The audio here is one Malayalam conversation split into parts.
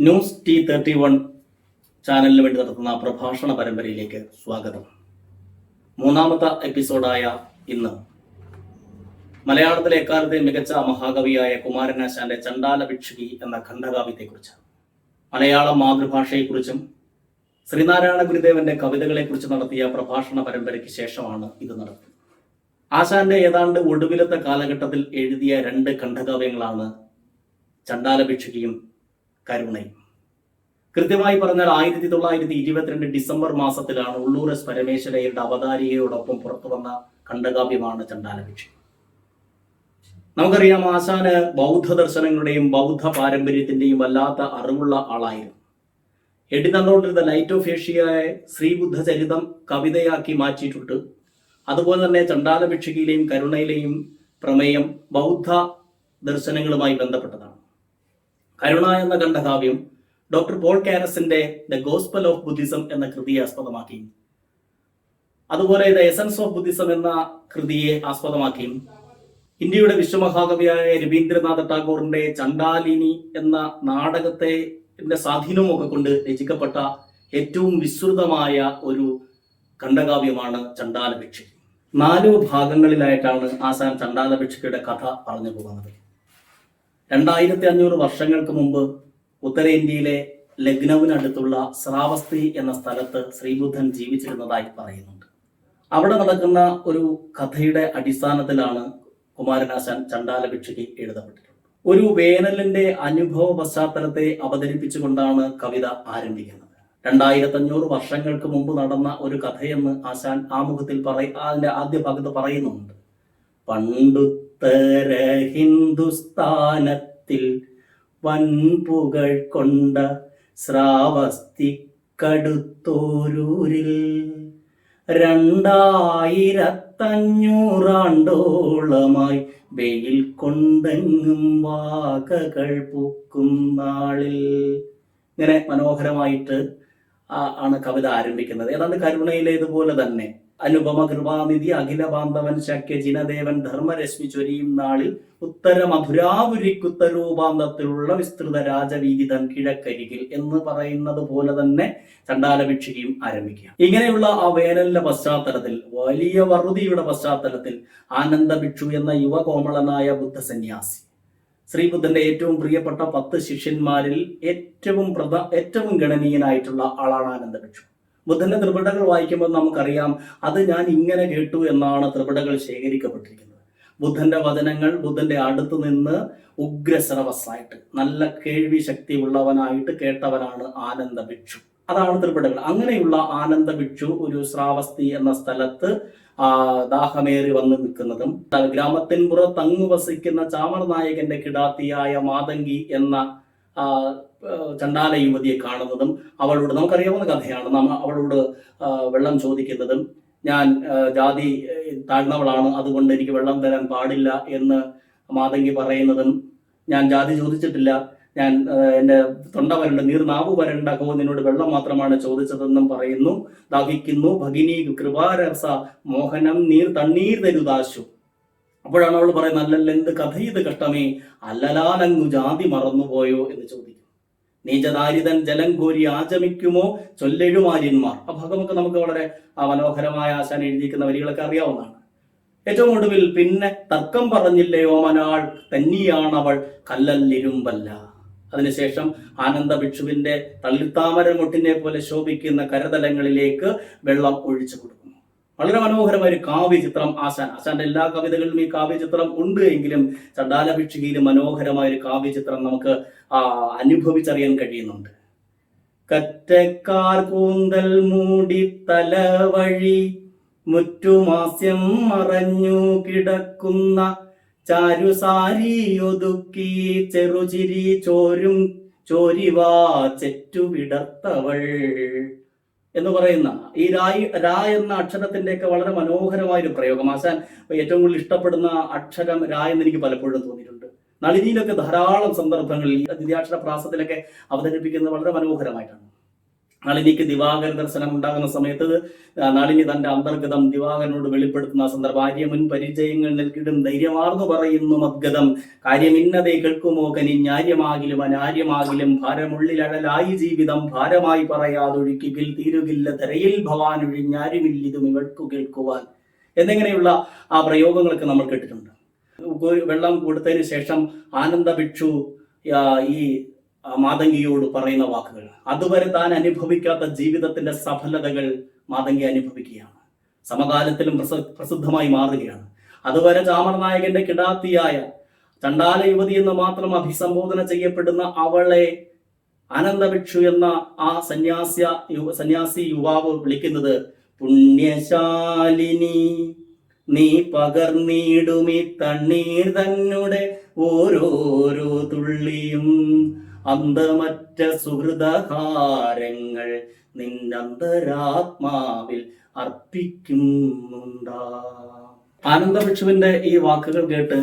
ന്യൂസ് T31 ചാനലിന് വേണ്ടി നടത്തുന്ന പ്രഭാഷണ പരമ്പരയിലേക്ക് സ്വാഗതം. മൂന്നാമത്തെ എപ്പിസോഡായ ഇന്ന് മലയാളത്തിലെ എക്കാലത്തെ മികച്ച മഹാകവിയായ കുമാരനാശാന്റെ ചണ്ടാല ഭിക്ഷുകി എന്ന ഖണ്ഡകാവ്യത്തെക്കുറിച്ച്, മലയാളം മാതൃഭാഷയെക്കുറിച്ചും ശ്രീനാരായണ ഗുരുദേവന്റെ കവിതകളെക്കുറിച്ച് നടത്തിയ പ്രഭാഷണ പരമ്പരയ്ക്ക് ശേഷമാണ് ഇത് നടത്തുന്നത്. ആശാന്റെ ഏതാണ്ട് ഒടുവിലത്തെ കാലഘട്ടത്തിൽ എഴുതിയ രണ്ട് ഖണ്ഡകാവ്യങ്ങളാണ് ചണ്ടാല ഭിക്ഷുകിയും കരുണയും. കൃത്യമായി പറഞ്ഞാൽ 1922 ഡിസംബർ മാസത്തിലാണ് ഉള്ളൂർ എസ് പരമേശ്വരയ്യരുടെ അവതാരികയോടൊപ്പം പുറത്തു വന്ന ഖണ്ഡകാവ്യമാണ് ചണ്ടാല ഭിക്ഷുകി. നമുക്കറിയാം, ആശാന് ബൗദ്ധ ദർശനങ്ങളുടെയും ബൗദ്ധ പാരമ്പര്യത്തിന്റെയും വല്ലാത്ത അറിവുള്ള ആളായിരുന്നു. എടി നടന്നുകൊണ്ടിരുന്ന ലൈറ്റ് ഓഫ് ഏഷ്യയെ ശ്രീബുദ്ധ ചരിതം കവിതയാക്കി മാറ്റിയിട്ടുണ്ട്. അതുപോലെ തന്നെ ചണ്ടാല ഭിക്ഷുകിയിലെയും കരുണയിലെയും പ്രമേയം ബൗദ്ധ ദർശനങ്ങളുമായി ബന്ധപ്പെട്ടതാണ്. കരുണ എന്ന ഖണ്ഡകാവ്യം ഡോക്ടർ പോൾ കാരസിന്റെ ദ ഗോസ്പൽ ഓഫ് ബുദ്ധിസം എന്ന കൃതിയെ ആസ്പദമാക്കി, അതുപോലെ ദ എസൻസ് ഓഫ് ബുദ്ധിസം എന്ന കൃതിയെ ആസ്പദമാക്കിയും ഇന്ത്യയുടെ വിശ്വമഹാകവിയായ രവീന്ദ്രനാഥ ടാഗോറിന്റെ ചണ്ടാലിനി എന്ന നാടകത്തെ സ്വാധീനമൊക്കെ കൊണ്ട് രചിക്കപ്പെട്ട ഏറ്റവും വിസ്തൃതമായ ഒരു ഖണ്ഡകാവ്യമാണ് ചണ്ടാല ഭിക്ഷുകി. 4 ഭാഗങ്ങളിലായിട്ടാണ് ആശാൻ ചണ്ടാല ഭിക്ഷുകിയുടെ കഥ പറഞ്ഞു പോകുന്നത്. 2500 വർഷങ്ങൾക്ക് മുമ്പ് ഉത്തരേന്ത്യയിലെ ലക്നൌവിനടുത്തുള്ള ശ്രാവസ്തി എന്ന സ്ഥലത്ത് ശ്രീബുദ്ധൻ ജീവിച്ചിരുന്നതായി പറയുന്നുണ്ട്. അവിടെ നടക്കുന്ന ഒരു കഥയുടെ അടിസ്ഥാനത്തിലാണ് കുമാരനാശാൻ ചണ്ടാല ഭിക്ഷുകി എഴുതപ്പെട്ടിട്ടുള്ളത്. ഒരു വേനലിന്റെ അനുഭവ പശ്ചാത്തലത്തെ അവതരിപ്പിച്ചുകൊണ്ടാണ് കവിത ആരംഭിക്കുന്നത്. 2500 വർഷങ്ങൾക്ക് മുമ്പ് നടന്ന ഒരു കഥയെന്ന് ആശാൻ ആമുഖത്തിൽ അതിന്റെ ആദ്യ ഭാഗത്ത് പറയുന്നുണ്ട്. പണ്ടുത്തര ഹിന്ദുസ്ഥാനത്തിൽ വൻപുകൾ കൊണ്ട ശ്രാവസ്തിക്കടുത്തോരൂരിൽ 2500 വെയിൽ കൊണ്ടെങ്ങും വാകകൾ പൂക്കും നാളിൽ. ഇങ്ങനെ മനോഹരമായിട്ട് ആണ് കവിത ആരംഭിക്കുന്നത്. ഏതാണ്ട് കരുണയിലേതുപോലെ തന്നെ അനുപമ കൃപാനിധി അഖില ബാന്ധവൻ ശക്യ ജിനദേവൻ ധർമ്മരശ്മി ചൊരിയും നാളിൽ ഉത്തര മധുരാപുരിക്കുത്തരൂപാന്തത്തിലുള്ള വിസ്തൃത രാജവീതി തൻ കിഴക്കരികിൽ എന്ന് പറയുന്നത് പോലെ തന്നെ ചണ്ടാല ഭിക്ഷുകിയും ആരംഭിക്കുക. ഇങ്ങനെയുള്ള ആ വേനലിന്റെ പശ്ചാത്തലത്തിൽ, വലിയ വറുതിയുടെ പശ്ചാത്തലത്തിൽ ആനന്ദ ഭിക്ഷു എന്ന യുവകോമളനായ ബുദ്ധ സന്യാസി, ശ്രീബുദ്ധന്റെ ഏറ്റവും പ്രിയപ്പെട്ട 10 ശിഷ്യന്മാരിൽ ഏറ്റവും ഗണനീയനായിട്ടുള്ള ആളാണ് ആനന്ദ ഭിക്ഷു. ബുദ്ധന്റെ ത്രിപിടകൾ വായിക്കുമ്പോൾ നമുക്കറിയാം, അത് ഞാൻ ഇങ്ങനെ കേട്ടു എന്നാണ് ത്രിപിടകൾ ശേഖരിക്കപ്പെട്ടിരിക്കുന്നത്. ബുദ്ധന്റെ വചനങ്ങൾ ബുദ്ധന്റെ അടുത്ത് നിന്ന് ഉഗ്രശ്രവസ്സായിട്ട് നല്ല കേൾവി ശക്തി ഉള്ളവനായിട്ട് കേട്ടവനാണ് ആനന്ദ ഭിക്ഷു. അതാണ് ത്രിപിടകൾ. അങ്ങനെയുള്ള ആനന്ദ ഭിക്ഷു ഒരു ശ്രാവസ്തി എന്ന സ്ഥലത്ത് ദാഹമേറി വന്ന് നിൽക്കുന്നതും ഗ്രാമത്തിൻ പുറത്തങ്ങു വസിക്കുന്ന ചാമർ നായകന്റെ കിടാത്തിയായ മാതങ്കി എന്ന ചണ്ടാല യുവതിയെ കാണുന്നതും അവളോട്, നമുക്കറിയാവുന്ന കഥയാണ്, അവളോട് വെള്ളം ചോദിക്കുന്നതും, ഞാൻ ജാതി താഴ്ന്നവളാണ്, അതുകൊണ്ട് എനിക്ക് വെള്ളം തരാൻ പാടില്ല എന്ന് മാതങ്കി പറയുന്നതും, ഞാൻ ജാതി ചോദിച്ചിട്ടില്ല, ഞാൻ എൻ്റെ തൊണ്ട വരണ്ട, നാവു വരണ്ടകോ, നിന്നോട് വെള്ളം മാത്രമാണ് ചോദിച്ചതെന്നും പറയുന്നു. ദാഹിക്കുന്നു ഭഗിനി കൃപാരസ മോഹനം തണ്ണീർ തരുതാശു. അപ്പോഴാണ് അവൾ പറയുന്നത്, അല്ലല്ലെന്ത് കഥ ഇത് കഷ്ടമേ, അല്ലലാലങ്ങു ജാതി മറന്നുപോയോ എന്ന് ചോദിക്കും. നീചദാരിതൻ ജലം കോരി ആചമിക്കുമോ ചൊല്ലെഴുമാര്യന്മാർ. ആ ഭാഗമൊക്കെ നമുക്ക് വളരെ മനോഹരമായ ആശാൻ എഴുതിയിരിക്കുന്ന വരികളൊക്കെ അറിയാവുന്നതാണ്. ഏറ്റവും ഒടുവിൽ, പിന്നെ തർക്കം പറഞ്ഞില്ലയോ മനാൾ തന്നിയാണവൾ കല്ലല്ലിരുമ്പല്ല. അതിനുശേഷം ആനന്ദ ഭിക്ഷുവിന്റെ തള്ളിത്താമര മുട്ടിനെ പോലെ ശോഭിക്കുന്ന കരതലങ്ങളിലേക്ക് വെള്ളം ഒഴിച്ചു കൊടുക്കുന്നു. വളരെ മനോഹരമായ ഒരു കാവ്യചിത്രം ആശാന്റെ എല്ലാ കവിതകളിലും ഈ കാവ്യചിത്രം ഉണ്ട് എങ്കിലും ചണ്ടാല ഭിക്ഷുകിയിൽ മനോഹരമായ ഒരു കാവ്യചിത്രം നമുക്ക് അനുഭവിച്ചറിയാൻ കഴിയുന്നുണ്ട്. കറ്റക്കാർ കൂന്തൽ മൂടി തലവഴി മുറ്റുമാസ്യം മറഞ്ഞു കിടക്കുന്ന ചാരുസാരിയൊതുക്കി ചെറുചിരി ചോരിവാ ചെറ്റുവിടർത്തവൾ എന്ന് പറയുന്ന ഈ രാ എന്ന അക്ഷരത്തിന്റെ ഒക്കെ വളരെ മനോഹരമായൊരു പ്രയോഗം. ആശാൻ ഏറ്റവും കൂടുതൽ ഇഷ്ടപ്പെടുന്ന അക്ഷരം രാ എന്ന് എനിക്ക് പലപ്പോഴും തോന്നിയിട്ടുണ്ട്. നളിനിയിലൊക്കെ ധാരാളം സന്ദർഭങ്ങളിൽ ദ്വിത്യാക്ഷര പ്രാസത്തിലൊക്കെ അവതരിപ്പിക്കുന്നത് വളരെ മനോഹരമായിട്ടാണ്. നളിനിക്ക് ദിവാകര ദർശനം ഉണ്ടാകുന്ന സമയത്ത് നളിനി തന്റെ അന്തർഗതം ദിവാകരനോട് വെളിപ്പെടുത്തുന്ന സന്ദർഭം ആര്യ മുൻ പരിചയങ്ങൾ നൽകിടും ധൈര്യമാർന്നു പറയുന്നു മദ്ഗതം കാര്യമിന്നതേ കേൾക്കുമോ കനിഞ്ഞാര്യമാകിലും അനാര്യമാകിലും ഭാരമുള്ളിലഴലായി ജീവിതം ഭാരമായി പറയാതൊഴുക്കിൽ തീരുകില്ല ധരയിൽ ഭവാൻ ഒഴിഞ്ഞാരുമില്ലിതും ഇവൾക്കു കേൾക്കുവാൻ എന്നിങ്ങനെയുള്ള ആ പ്രയോഗങ്ങളൊക്കെ നമ്മൾ കേട്ടിട്ടുണ്ട്. വെള്ളം കൊടുത്തതിന് ശേഷം ആനന്ദ ഭിക്ഷു ഈ മാതംഗിയോട് പറയുന്ന വാക്കുകൾ, അതുവരെ താൻ അനുഭവിക്കാത്ത ജീവിതത്തിന്റെ സഫലതകൾ മാതംഗി അനുഭവിക്കുകയാണ്, സമകാലത്തിലും പ്രസിദ്ധമായി മാറുകയാണ്. അതുവരെ ചാമർനായകന്റെ കിടാത്തിയായ ചണ്ടാല യുവതി എന്ന് മാത്രം അഭിസംബോധന ചെയ്യപ്പെടുന്ന അവളെ ആനന്ദഭിക്ഷു എന്ന ആ സന്യാസി യുവാവ് വിളിക്കുന്നത് പുണ്യശാലിനി നീ പകർന്നിടുമി തണ്ണീർ തന്നെ ഓരോരോ തുള്ളിയും അന്തമറ്റ സുഹൃതഹാരങ്ങൾ നിന്നന്തരാത്മാവിൽ അർപ്പിക്കുന്നുണ്ടാ. ആനന്ദഭിക്ഷുവിന്റെ ഈ വാക്കുകൾ കേട്ട്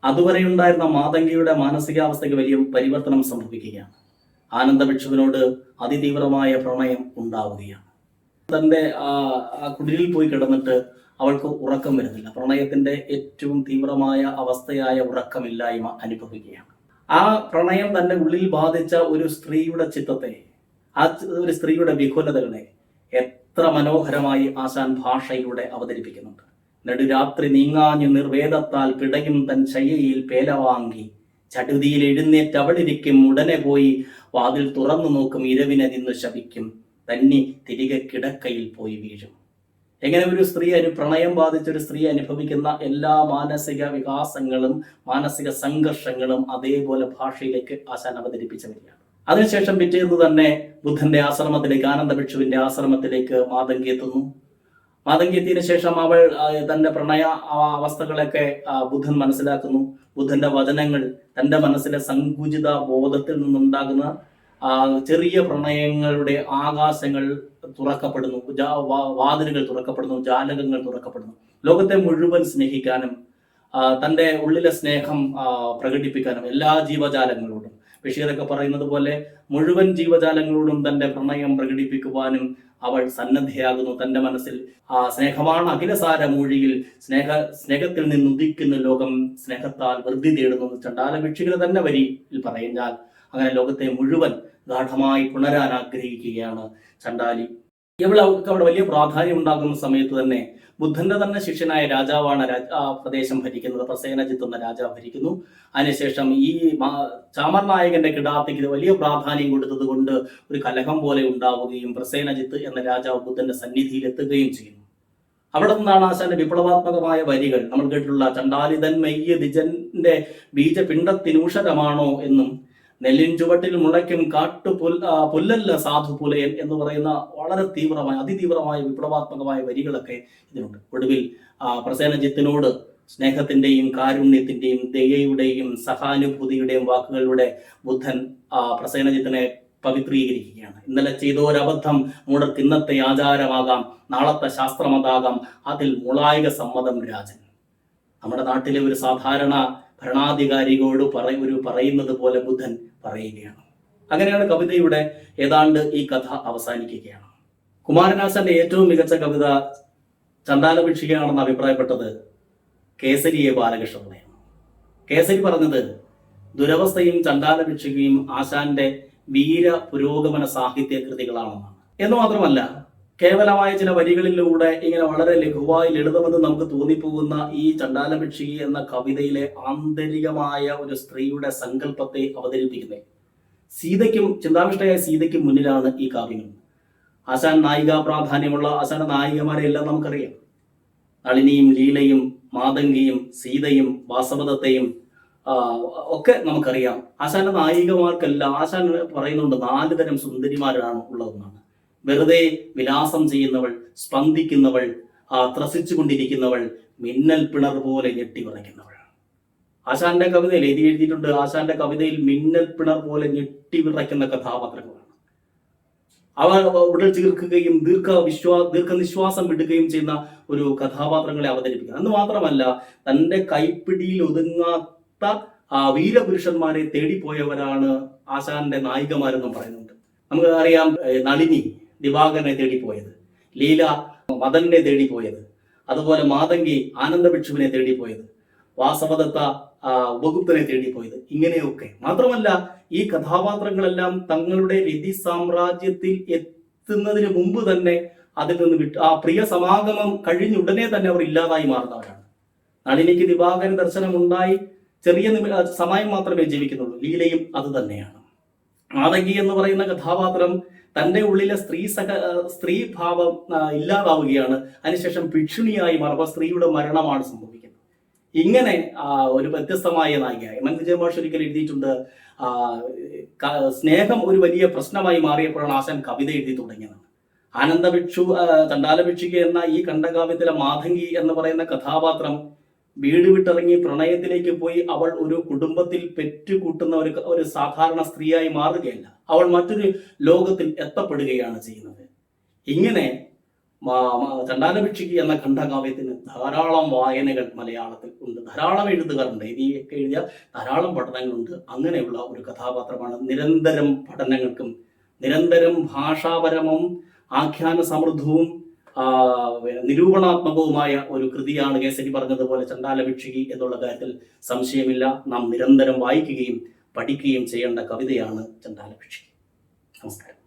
അതുവരെ ഉണ്ടായിരുന്ന മാതംഗിയുടെ മാനസികാവസ്ഥയ്ക്ക് വലിയ പരിവർത്തനം സംഭവിക്കുകയാണ്. ആനന്ദഭിക്ഷുവിനോട് അതിതീവ്രമായ പ്രണയം ഉണ്ടാവുകയാണ്. തന്റെ കുടിലിൽ പോയി കിടന്നിട്ട് അവൾക്ക് ഉറക്കം വരുന്നില്ല. പ്രണയത്തിന്റെ ഏറ്റവും തീവ്രമായ അവസ്ഥയായ ഉറക്കമില്ലായ്മ അനുഭവിക്കുകയാണ്. ആ പ്രണയം തന്റെ ഉള്ളിൽ ബാധിച്ച ഒരു സ്ത്രീയുടെ ചിത്തത്തെ, ആ ഒരു സ്ത്രീയുടെ വിഹുലതകളെ എത്ര മനോഹരമായി ആശാൻ ഭാഷയിലൂടെ അവതരിപ്പിക്കുന്നുണ്ട്. നെടുരാത്രി നീങ്ങാഞ്ഞു നിർവേദത്താൽ പിടയും തൻ ശയ്യയിൽ പേലവാങ്ങി ചടുതിയിൽ എഴുന്നേറ്റവളിരിക്കും ഉടനെ പോയി വാതിൽ തുറന്നു നോക്കും ഇരവിനെ നിന്ന് ശപിക്കും തന്നി തിരികെ കിടക്കയിൽ പോയി വീഴും. എങ്ങനെ ഒരു സ്ത്രീ പ്രണയം ബാധിച്ചൊരു സ്ത്രീ അനുഭവിക്കുന്ന എല്ലാ മാനസിക വികാസങ്ങളും മാനസിക സംഘർഷങ്ങളും അതേപോലെ ഭാഷയിലേക്ക് ആശാൻ അവതരിപ്പിച്ചു വരികയാണ്. അതിനുശേഷം പിറ്റേന്ന് തന്നെ ബുദ്ധന്റെ ആശ്രമത്തിലേക്ക്, ആനന്ദഭിക്ഷുവിന്റെ ആശ്രമത്തിലേക്ക് മാതംഗി എത്തുന്നു. മാതംഗി എത്തിയതിനു ശേഷം അവൾ തന്റെ പ്രണയ അവസ്ഥകളൊക്കെ ബുദ്ധൻ മനസ്സിലാക്കുന്നു. ബുദ്ധന്റെ വചനങ്ങൾ തന്റെ മനസ്സിലെ സങ്കുചിത ബോധത്തിൽ നിന്നുണ്ടാകുന്ന ചെറിയ പ്രണയങ്ങളുടെ ആകാശങ്ങൾ തുറക്കപ്പെടുന്നു, വാതിലുകൾ തുറക്കപ്പെടുന്നു, ജാലകങ്ങൾ തുറക്കപ്പെടുന്നു. ലോകത്തെ മുഴുവൻ സ്നേഹിക്കാനും തൻ്റെ ഉള്ളിലെ സ്നേഹം പ്രകടിപ്പിക്കാനും എല്ലാ ജീവജാലങ്ങളോടും, ബഷീറൊക്കെ പറയുന്നത് പോലെ മുഴുവൻ ജീവജാലങ്ങളോടും തൻ്റെ പ്രണയം പ്രകടിപ്പിക്കുവാനും അവൾ സന്നദ്ധയാകുന്നു. തൻ്റെ മനസ്സിൽ സ്നേഹമാണ് അഖിലസാര മൂഴിയിൽ സ്നേഹത്തിൽ നിന്നുദിക്കുന്ന ലോകം സ്നേഹത്താൽ വൃദ്ധി തേടുന്നു. ചണ്ടാല ഭിക്ഷുവിനെ തന്നെ വരിയിൽ പറഞ്ഞാൽ അങ്ങനെ ലോകത്തെ മുഴുവൻ ഗാഠമായി പുണരാൻ ആഗ്രഹിക്കുകയാണ് ചണ്ടാലി. അവൾക്ക് അവിടെ വലിയ പ്രാധാന്യം ഉണ്ടാകുന്ന സമയത്ത് തന്നെ ബുദ്ധന്റെ തന്നെ ശിഷ്യനായ രാജാവാണ് ആ പ്രദേശം ഭരിക്കുന്നത്. പ്രസേനജിത്ത് എന്ന രാജാവ് ഭരിക്കുന്നു. അതിനുശേഷം ഈ ചാമർനായകന്റെ കിടാത്തിക്ക് വലിയ പ്രാധാന്യം കൊടുത്തത് കൊണ്ട് ഒരു കലഹം പോലെ ഉണ്ടാവുകയും പ്രസേനജിത്ത് എന്ന രാജാവ് ബുദ്ധന്റെ സന്നിധിയിൽ എത്തുകയും ചെയ്യുന്നു. അവിടെ നിന്നാണ് ആശാന്റെ വിപ്ലവാത്മകമായ വരികൾ നമ്മൾ കേട്ടിട്ടുള്ള ചണ്ടാലിതൻ മെയ്യ് ദിജന്റെ ബീജപിണ്ടത്തിനൂഷരമാണോ എന്നും നെല്ലിൻ ചുവട്ടിൽ മുളയ്ക്കും പുല്ലല്ല സാധു പുലയൻ എന്ന് പറയുന്ന വളരെ തീവ്രമായ അതിതീവ്രമായ വിപ്ലവാത്മകമായ വരികളൊക്കെ ഇതിനുണ്ട്. ഒടുവിൽ പ്രസേനജിത്തിനോട് സ്നേഹത്തിന്റെയും കാരുണ്യത്തിന്റെയും ദയയുടെയും സഹാനുഭൂതിയുടെയും വാക്കുകളിലൂടെ ബുദ്ധൻ പ്രസേനജിത്തിനെ പവിത്രീകരിക്കുകയാണ്. ഇന്നലെ ചെയ്തോരബദ്ധം മൂടർക്ക് ഇന്നത്തെ ആചാരമാകാം, നാളത്തെ ശാസ്ത്രമതാകാം, അതിൽ മുളായിക സമ്മതം രാജൻ. നമ്മുടെ നാട്ടിലെ ഒരു സാധാരണ ഭരണാധികാരികളോട് പറയുന്നത് പോലെ ബുദ്ധൻ പറയുകയാണ്. അങ്ങനെയാണ് കവിതയുടെ ഏതാണ്ട് ഈ കഥ അവസാനിക്കുകയാണ്. കുമാരനാശാന്റെ ഏറ്റവും മികച്ച കവിത ചണ്ടാലഭിക്ഷികയാണെന്ന് അഭിപ്രായപ്പെട്ടത് കേസരിയെ ബാലകൃഷ്ണപിള്ളയാണ്. കേസരി പറഞ്ഞത് ദുരവസ്ഥയും ചണ്ടാലഭിക്ഷികയും ആശാന്റെ വീര പുരോഗമന സാഹിത്യ കൃതികളാണെന്നാണ്. എന്ന് മാത്രമല്ല, കേവലമായ ചില വരികളിലൂടെ ഇങ്ങനെ വളരെ ലഘുവായി ലളിതമെന്ന് നമുക്ക് തോന്നിപ്പോകുന്ന ഈ ചണ്ടാലഭിക്ഷി എന്ന കവിതയിലെ ആന്തരികമായ ഒരു സ്ത്രീയുടെ സങ്കല്പത്തെ അവതരിപ്പിക്കുന്നത് ചിന്താവിഷ്ടയായ സീതയ്ക്കും മുന്നിലാണ് ഈ കാവ്യങ്ങൾ. ആശാൻ നായികാ പ്രാധാന്യമുള്ള ആശാന്റെ നായികമാരെ എല്ലാം നമുക്കറിയാം. നളിനിയും ലീലയും മാതംഗിയും സീതയും വാസവദത്തയും ഒക്കെ നമുക്കറിയാം. ആശാന്റെ നായികമാർക്കെല്ലാം ആശാൻ പറയുന്നുണ്ട് 4 തരം സുന്ദരിമാരാണ് ഉള്ളതെന്നാണ്. വെറുതെ വിലാസം ചെയ്യുന്നവൾ, സ്പന്ദിക്കുന്നവൾ, ത്രസിച്ചുകൊണ്ടിരിക്കുന്നവൾ, മിന്നൽ പിണർ പോലെ ഞെട്ടി വിറയ്ക്കുന്നവൾ. ആശാന്റെ കവിതയിൽ എഴുതിയിട്ടുണ്ട്, ആശാന്റെ കവിതയിൽ മിന്നൽ പിണർ പോലെ ഞെട്ടി വിറയ്ക്കുന്ന കഥാപാത്രങ്ങളാണ്. അവ ഉടൽ ചീർക്കുകയും ദീർഘനിശ്വാസം വിടുകയും ചെയ്യുന്ന ഒരു കഥാപാത്രങ്ങളെ അവതരിപ്പിക്കുക എന്ന് മാത്രമല്ല, തന്റെ കൈപ്പിടിയിൽ ഒതുങ്ങാത്ത വീരപുരുഷന്മാരെ തേടിപ്പോയവരാണ് ആശാന്റെ നായികമാരെന്നും പറയുന്നുണ്ട്. നമുക്ക് അറിയാം, നളിനി ദിവാകരനെ തേടിപ്പോയത്, ലീല മദനെ തേടിപ്പോയത്, അതുപോലെ മാതങ്കി ആനന്ദഭിക്ഷുവിനെ തേടിപ്പോയത്, വാസവദത്ത ഉപഗുപ്തനെ തേടിപ്പോയത്, ഇങ്ങനെയൊക്കെ. മാത്രമല്ല ഈ കഥാപാത്രങ്ങളെല്ലാം തങ്ങളുടെ രതി സാമ്രാജ്യത്തിൽ എത്തുന്നതിന് മുമ്പ് തന്നെ അതിൽ നിന്ന് ആ പ്രിയ സമാഗമം കഴിഞ്ഞുടനെ തന്നെ അവർ ഇല്ലാതായി മാറുന്നവരാണ്. നളിനിക്ക് ദിവാകരൻ ദർശനം ഉണ്ടായി ചെറിയ സമയം മാത്രമേ ജീവിക്കുന്നുള്ളൂ. ലീലയും അത് തന്നെയാണ്. മാതങ്കി എന്ന് പറയുന്ന കഥാപാത്രം തൻ്റെ ഉള്ളിലെ സ്ത്രീഭാവം ഇല്ലാതാവുകയാണ്. അതിനുശേഷം ഭിക്ഷുണിയായി മാറുമ്പോൾ സ്ത്രീയുടെ മരണമാണ് സംഭവിക്കുന്നത്. ഇങ്ങനെ ഒരു വ്യത്യസ്തമായ നായിക എം. എൻ. വിജയമാഷ് ഒരിക്കൽ എഴുതിയിട്ടുണ്ട്, സ്നേഹം ഒരു വലിയ പ്രശ്നമായി മാറിയപ്പോഴാണ് ആശാൻ കവിത എഴുതി തുടങ്ങിയതാണ്. ആനന്ദഭിക്ഷു ചണ്ഡാലഭിക്ഷുക എന്ന ഈ ഖണ്ഡകാവ്യത്തിലെ മാതങ്കി എന്ന് പറയുന്ന കഥാപാത്രം വീട് വിട്ടിറങ്ങി പ്രണയത്തിലേക്ക് പോയി അവൾ ഒരു കുടുംബത്തിൽ പെറ്റുകൂട്ടുന്ന ഒരു സാധാരണ സ്ത്രീയായി മാറുകയല്ല, അവൾ മറ്റൊരു ലോകത്തിൽ എത്തപ്പെടുകയാണ് ചെയ്യുന്നത്. ഇങ്ങനെ ചണ്ഡാലഭിക്ഷുക എന്ന ഖണ്ഡകാവ്യത്തിന് ധാരാളം വായനകൾ മലയാളത്തിൽ ഉണ്ട്, ധാരാളം എഴുത്തുകാരുണ്ട്, ഇതിയൊക്കെ എഴുതിയ ധാരാളം പഠനങ്ങളുണ്ട്. അങ്ങനെയുള്ള ഒരു കഥാപാത്രമാണ്. നിരന്തരം പഠനങ്ങൾക്കും നിരന്തരം ഭാഷാപരവും ആഖ്യാന സമൃദ്ധവും നിരൂപണാത്മകവുമായ ഒരു കൃതിയാണ് കേസരി പറഞ്ഞതുപോലെ ചണ്ഡാലഭിക്ഷുകി എന്നുള്ള കാര്യത്തിൽ സംശയമില്ല. നാം നിരന്തരം വായിക്കുകയും പഠിക്കുകയും ചെയ്യേണ്ട കവിതയാണ് ചണ്ഡാലഭിക്ഷുകി. നമസ്കാരം.